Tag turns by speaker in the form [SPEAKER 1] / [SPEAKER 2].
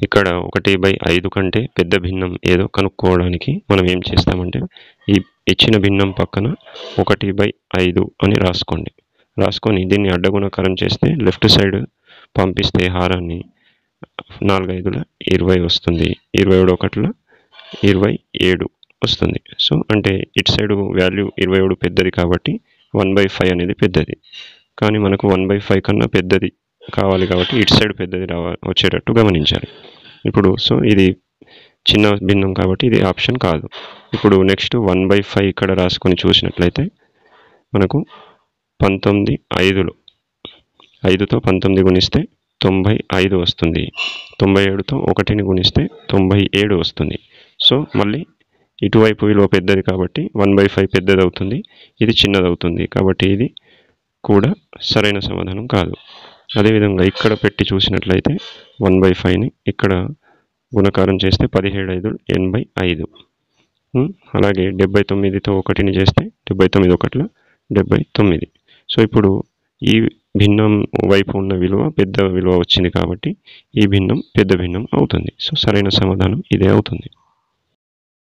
[SPEAKER 1] ఇక్కడ 1/5 కంటే పెద్ద భిన్నం ఏదో కనుక్కోవడానికి మనం ఏం చేస్తామంటే ఈ ఇచ్చిన భిన్నం పక్కన 1/5 అని రాసుకొని దీన్ని అడ్డగుణకారం చేస్తే లెఫ్ట్ సైడ్ పంపిస్తే హారాన్ని 4 5ల 20 వస్తుంది. 27 1ల 27 వస్తుంది. సో అంటే ఇటు సైడ్ వాల్యూ 27 పెద్దది కాబట్టి 1/5 అనేది పెద్దది. కానీ మనకు 1/5 కన్నా పెద్దది కావాలి కాబట్టి ఇటు సైడ్ పెద్దది వచ్చేటట్టు గమనించాలి. ఇప్పుడు సో ఇది చిన్న భిన్నం కాబట్టి ఇది ఆప్షన్ కాదు. ఇప్పుడు నెక్స్ట్ 1/5 ఇక్కడ రాసుకొని చూసినట్లయితే మనకు 19 5లో 5తో 19 గుణిస్తే 95 వస్తుంది. 97తో 1ని గుణిస్తే 97 వస్తుంది. సో మళ్ళీ ఇటువైపు విలువ పెద్దది కాబట్టి 1/5 పెద్దది అవుతుంది, ఇది చిన్నది అవుతుంది. కాబట్టి ఇది కూడా సరైన సమాధానం కాదు. అదేవిధంగా ఇక్కడ పెట్టి చూసినట్లయితే 1/5ని ఇక్కడ గుణకారం చేస్తే 17 5 85. అలాగే 79తో 1ని చేస్తే 79 1ల 79. సో ఇప్పుడు ఈ భిన్నం వైపు ఉన్న విలువ పెద్ద విలువ వచ్చింది కాబట్టి ఈ భిన్నం పెద్ద భిన్నం అవుతుంది. సో సరైన సమాధానం ఇదే అవుతుంది.